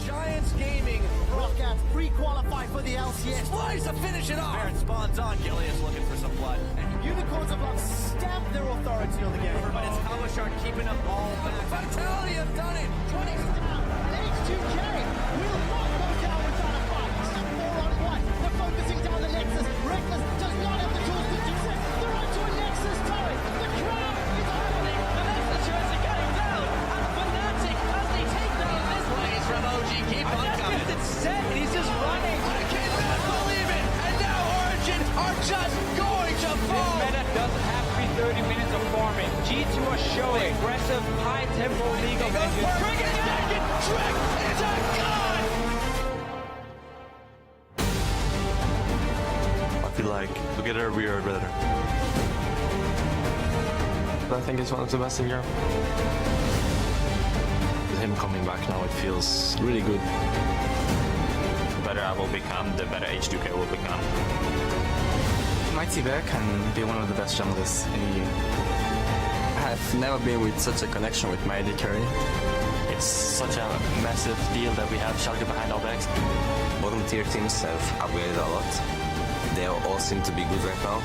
Giants Gaming. Roccat pre-qualified for the LCS. Flies to finish it off. Baron spawns on. Gillius looking for some blood. And Unicorns of Love stamp their authority on the game. But it's Kamashar keeping them all back. Vitality have done it. 20's down. H2K will not go down without a fight. It's a 4-on-1. They're focusing down the Nexus. Reckless does not have the tools to do this. They're onto a Nexus turret. The crowd is opening. And that's the chance of getting down. And Fnatic, as they take down this plays from OG. Keep on coming. It's set. He's just running. I cannot believe it. And now Origen are just going to fall. This meta doesn't have to be 30 minutes of farming. G2 are showing aggressive, high-tempo League of Legends. Trick is naked. Trick is a god. I feel like together we are better. I think it's one of the best in Europe. With him coming back now, it feels really good. The better I will become, the better H2K will become. Mighty Bear can be one of the best junglers in EU. I've never been with such a connection with my AD carry. It's such a massive deal that we have Schalke behind our backs. Bottom tier teams have upgraded a lot. They all seem to be good right now.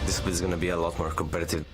This split is going to be a lot more competitive.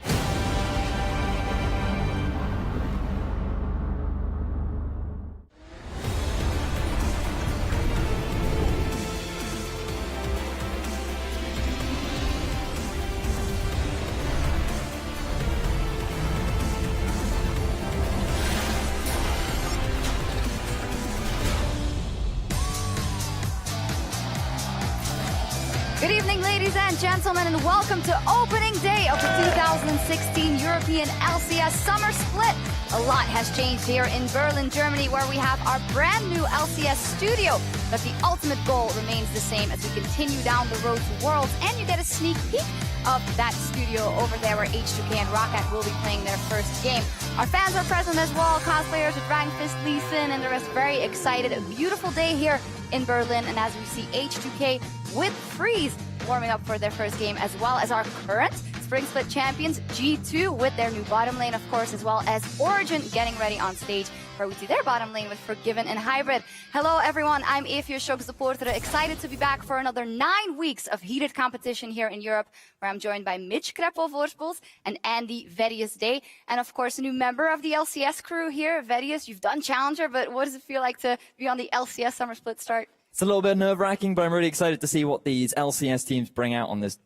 Good evening, ladies and gentlemen, and welcome to opening day of the 2016 European LCS Summer Split. A lot has changed here in Berlin, Germany, where we have our brand new LCS studio. But the ultimate goal remains the same as we continue down the road to Worlds, and you get a sneak peek of that studio over there where H2K and Rockat will be playing their first game. Our fans are present as well, cosplayers with Dragonfist, Lee Sin, and the rest very excited. A beautiful day here in Berlin, and as we see H2K with Freeze warming up for their first game, as well as our current Spring Split champions, G2, with their new bottom lane, of course, as well as Origen getting ready on stage, where we see their bottom lane with Forgiven and Hybrid. Hello, everyone. I'm EpicSkillshot supporter, excited to be back for another 9 weeks of heated competition here in Europe, where I'm joined by Mitch Kreppel-Voorspels and Andy Vedius Day, and of course, a new member of the LCS crew here. Vedius, you've done Challenger, but what does it feel like to be on the LCS Summer Split start? It's a little bit nerve-wracking, but I'm really excited to see what these LCS teams bring out on this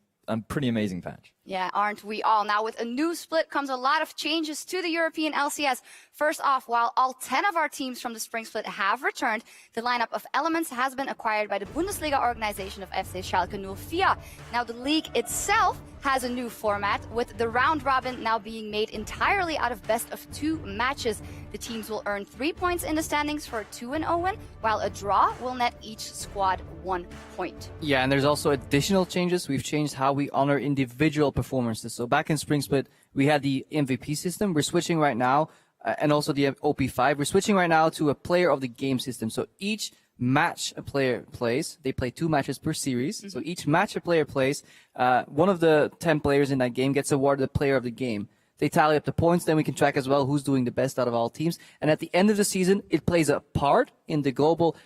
pretty amazing patch. Yeah, aren't we all? Now, with a new split comes a lot of changes to the European LCS. First off, while all 10 of our teams from the Spring Split have returned, the lineup of Elements has been acquired by the Bundesliga organization of FC Schalke 04. Now, the league itself has a new format, with the round robin now being made entirely out of best of 2 matches. The teams will earn 3 points in the standings for a 2-0 win, while a draw will net each squad 1 point. Yeah, and there's also additional changes. We've changed how we honor individual performances. So back in Spring Split, we had the MVP system. We're switching right now, and also the OP5. We're switching right now to a player of the game system. So each match a player plays, they play 2 matches per series. So each match a player plays, one of the 10 players in that game gets awarded the player of the game. They tally up the points, then we can track as well who's doing the best out of all teams. And at the end of the season, it plays a part in the global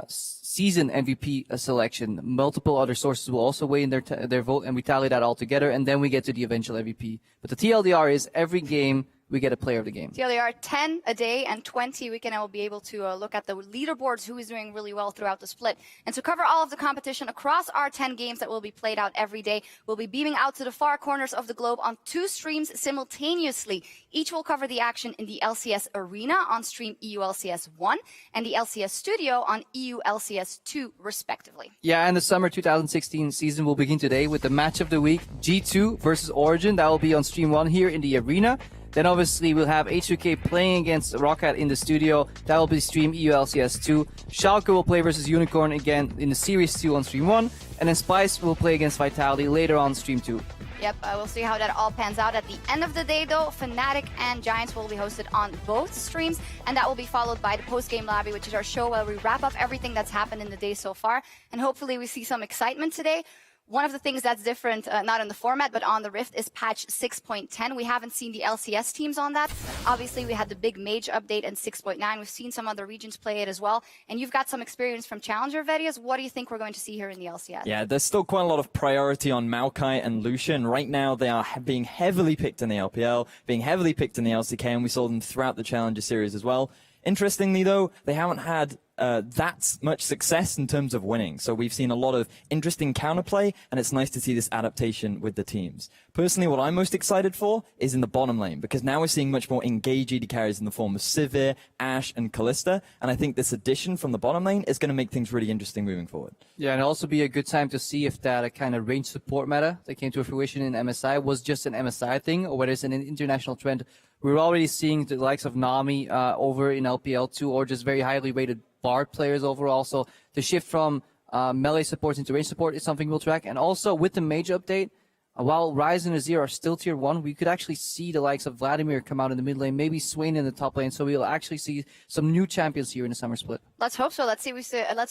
season MVP selection. Multiple other sources will also weigh in their vote, and we tally that all together, and then we get to the eventual MVP. But the TLDR is every game we get a player of the game. TLDR 10 a day and 20 weekend, and we'll be able to look at the leaderboards, who is doing really well throughout the split. And to cover all of the competition across our 10 games that will be played out every day, we'll be beaming out to the far corners of the globe on 2 streams simultaneously. Each will cover the action in the LCS Arena on stream EU LCS 1 and the LCS Studio on EU LCS 2, respectively. Yeah, and the summer 2016 season will begin today with the match of the week, G2 versus Origen. That will be on stream 1 here in the arena. Then obviously we'll have H2K playing against Rockat in the studio. That will be stream EU LCS 2. Schalke will play versus Unicorn again in the Series 2 on stream 1. And then Spice will play against Vitality later on stream 2. Yep, we'll see how that all pans out. At the end of the day, though, Fnatic and Giants will be hosted on both streams, and that will be followed by the post-game lobby, which is our show where we wrap up everything that's happened in the day so far, and hopefully we see some excitement today. One of the things that's different, not in the format, but on the Rift, is patch 6.10. We haven't seen the LCS teams on that. Obviously, we had the big Mage update in 6.9. We've seen some other regions play it as well. And you've got some experience from Challenger, VODs. What do you think we're going to see here in the LCS? Yeah, there's still quite a lot of priority on Maokai and Lucian. Right now, they are being heavily picked in the LPL, being heavily picked in the LCK, and we saw them throughout the Challenger series as well. Interestingly, though, they haven't had that much success in terms of winning. So we've seen a lot of interesting counterplay, and it's nice to see this adaptation with the teams. Personally, what I'm most excited for is in the bottom lane, because now we're seeing much more engaged AD carries in the form of Sivir, Ashe, and Kalista, and I think this addition from the bottom lane is going to make things really interesting moving forward. Yeah, and it'll also be a good time to see if that kind of range support meta that came to fruition in MSI was just an MSI thing, or whether it's an international trend. We're already seeing the likes of Nami over in LPL2, or just very highly rated Bard players overall. So the shift from melee support into range support is something we'll track. And also with the Mage update, while Ryze and Azir are still tier 1, we could actually see the likes of Vladimir come out in the mid lane, maybe Swain in the top lane. So we'll actually see some new champions here in the summer split. Let's hope so. Let's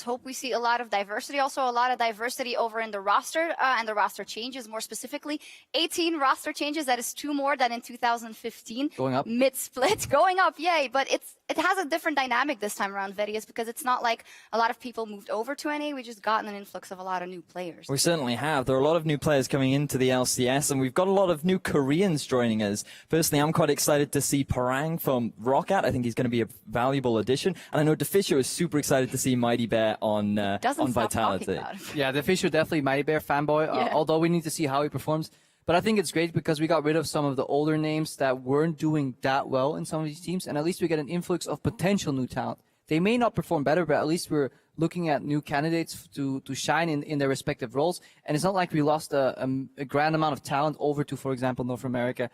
hope we see a lot of diversity. Also, a lot of diversity over in the roster and the roster changes. More specifically, 18 roster changes. That is 2 more than in 2015. Going up. Mid-split, going up, yay! But it has a different dynamic this time around, VODs, because it's not like a lot of people moved over to NA. We just gotten an influx of a lot of new players. We certainly have. There are a lot of new players coming into the LCS, and we've got a lot of new Koreans joining us. Personally, I'm quite excited to see Parang from Rockat. I think he's going to be a valuable addition. And I know Deficio is super excited to see Mighty Bear on Vitality. Yeah, Deficio definitely Mighty Bear fanboy, although we need to see how he performs. But I think it's great because we got rid of some of the older names that weren't doing that well in some of these teams, and at least we get an influx of potential new talent. They may not perform better, but at least we're looking at new candidates to shine in their respective roles. And it's not like we lost a grand amount of talent over to, for example, North America,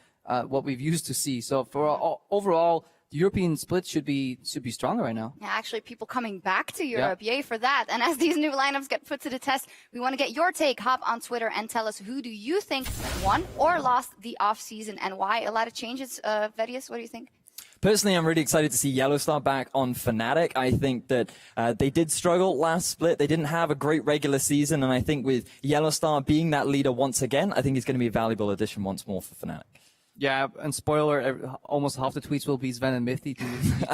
what we've used to see. So for overall, the European split should be stronger right now. Yeah, actually, people coming back to Europe, yay for that. And as these new lineups get put to the test, we want to get your take. Hop on Twitter and tell us, who do you think won or lost the off-season and why? A lot of changes. VODs, what do you think? Personally, I'm really excited to see Yellowstar back on Fnatic. I think that they did struggle last split. They didn't have a great regular season, and I think with Yellowstar being that leader once again, I think he's going to be a valuable addition once more for Fnatic. Yeah, and spoiler, almost half the tweets will be Sven and Mithy to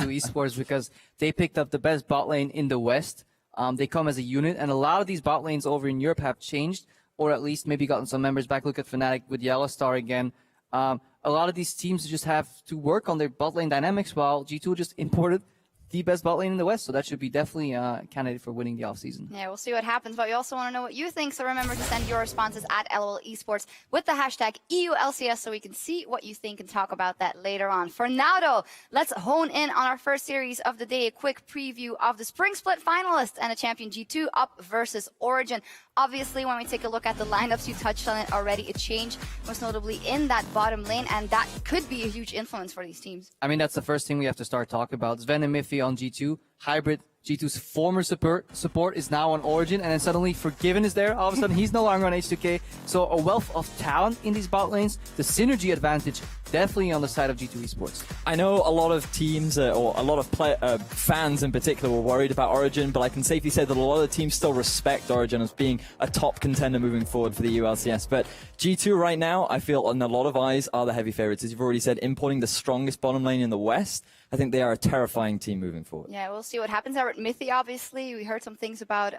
esports because they picked up the best bot lane in the West. They come as a unit, and a lot of these bot lanes over in Europe have changed, or at least maybe gotten some members back. Look at Fnatic with Yellowstar again. A lot of these teams just have to work on their bot lane dynamics, while G2 just imported the best bot lane in the West, so that should be definitely a candidate for winning the offseason. Yeah, we'll see what happens, but we also want to know what you think, so remember to send your responses at LOL Esports with the hashtag EULCS so we can see what you think and talk about that later on. For now, though, let's hone in on our first series of the day, a quick preview of the Spring Split finalists and a champion G2 up versus Origen. Obviously, when we take a look at the lineups, you touched on it already, a change, most notably in that bottom lane, and that could be a huge influence for these teams. I mean, that's the first thing we have to start talking about. Sven and Miffy on G2, hybrid. G2's former support is now on Origen, and then suddenly Forgiven is there. All of a sudden, he's no longer on H2K. So a wealth of talent in these bot lanes. The synergy advantage definitely on the side of G2 Esports. I know a lot of teams, or a lot of fans in particular, were worried about Origen, but I can safely say that a lot of teams still respect Origen as being a top contender moving forward for the ULCS. But G2 right now, I feel in a lot of eyes, are the heavy favorites. As you've already said, importing the strongest bottom lane in the West, I think they are a terrifying team moving forward. Yeah, we'll see what happens. Mithy, obviously, we heard some things about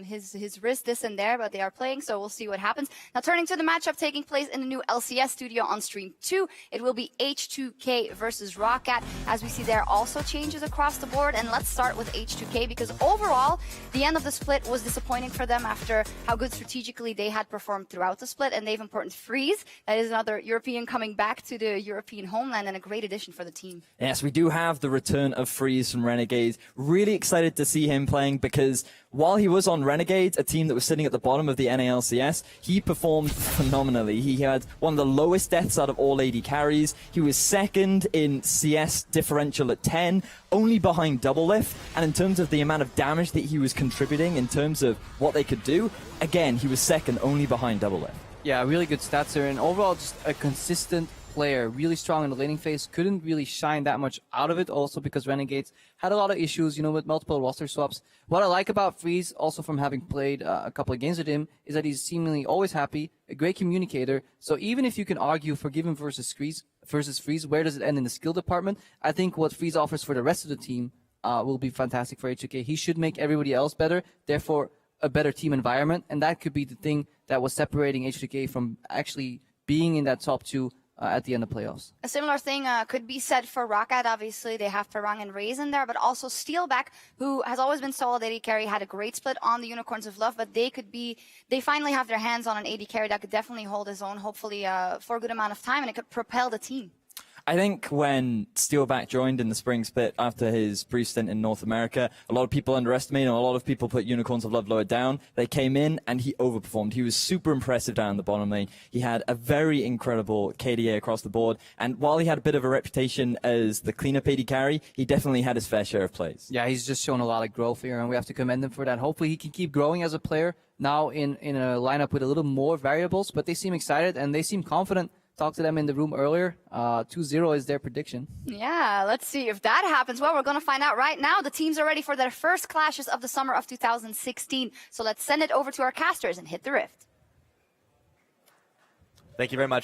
his wrist, this and there, but they are playing, so we'll see what happens. Now, turning to the matchup taking place in the new LCS studio on Stream 2, it will be H2K versus Roccat. As we see, there are also changes across the board, and let's start with H2K, because overall, the end of the split was disappointing for them after how good strategically they had performed throughout the split, and they've imported Freeze. That is another European coming back to the European homeland, and a great addition for the team. Yes, we do have the return of Freeze from Renegades. Really excited to see him playing, because while he was on Renegades, a team that was sitting at the bottom of the NALCS, he performed phenomenally. He had one of the lowest deaths out of all AD carries. He was second in CS differential at 10, only behind Doublelift. And in terms of the amount of damage that he was contributing, in terms of what they could do, again, he was second only behind Doublelift. Yeah, really good stats there, and overall just a consistent player, really strong in the laning phase, couldn't really shine that much out of it, also because Renegades had a lot of issues, with multiple roster swaps. What I like about Freeze, also from having played a couple of games with him, is that he's seemingly always happy, a great communicator. So even if you can argue Forgiven versus Freeze, where does it end in the skill department? I think what Freeze offers for the rest of the team will be fantastic for H2K. He should make everybody else better, therefore a better team environment, and that could be the thing that was separating H2K from actually being in that top 2 at the end of playoffs. A similar thing could be said for Roccat. Obviously, they have Farang and Raze in there, but also Steelback, who has always been solid AD carry, had a great split on the Unicorns of Love, but they finally have their hands on an AD carry that could definitely hold his own, hopefully for a good amount of time, and it could propel the team. I think when Steelback joined in the spring split after his brief stint in North America, a lot of people underestimated him. A lot of people put Unicorns of Love lower down. They came in and he overperformed. He was super impressive down the bottom lane. He had a very incredible KDA across the board. And while he had a bit of a reputation as the cleanup AD carry, he definitely had his fair share of plays. Yeah, he's just shown a lot of growth here, and we have to commend him for that. Hopefully he can keep growing as a player now in a lineup with a little more variables, but they seem excited and they seem confident. Talked to them in the room earlier. 2-0 is their prediction. Yeah, let's see if that happens. Well, we're going to find out right now. The teams are ready for their first clashes of the summer of 2016. So let's send it over to our casters and hit the rift. Thank you very much.